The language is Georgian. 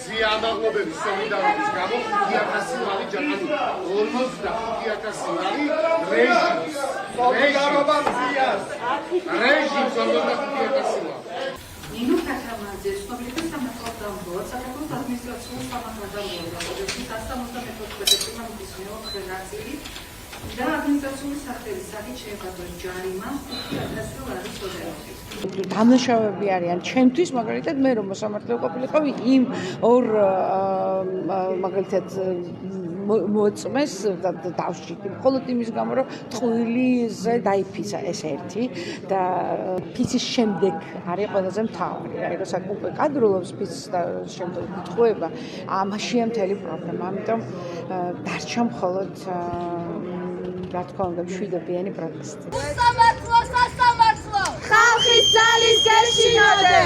ზიანაღობების სოლიდარობის გამო 5000 ლარი ჯანმრთელი 45,000 ლარი რეჟიმს სოლიდარობა მზიას რეჟიმს 45,000 ლარი ნინო კათამაძე სოფლიო სამართალდამბო საქართველოს ადმინისტრაციული სამართალდამბო დასამოსდამეთოთხმეტი წლების მეოთხე ნაწილი და ადმინისტრაციული სახელი საგიჩნებადო ჯარიმა 5000 ლარის ოდენობით დამნაშავეები არიან ჩემთვის მაგალითად მე რომ მოსამართლე ყოფილიყავი იმ ორ მაგალითად მოწმეს დავში მხოლოდ იმის გამო რომ ტყუილიზე დაიფიცა ეს ერთი და ფიცის შემდეგ არის ყველაზე მთავარი აი როცა უკვე კადრულობს ფიცის შემდეგ ტყუება ამაშია მთელი პრობლემა ამიტომ დარჩა მხოლოდ რა თქმა უნდა მშვიდობიანი პროტესტი სამართლო ხალხის ძალის გეშინოდე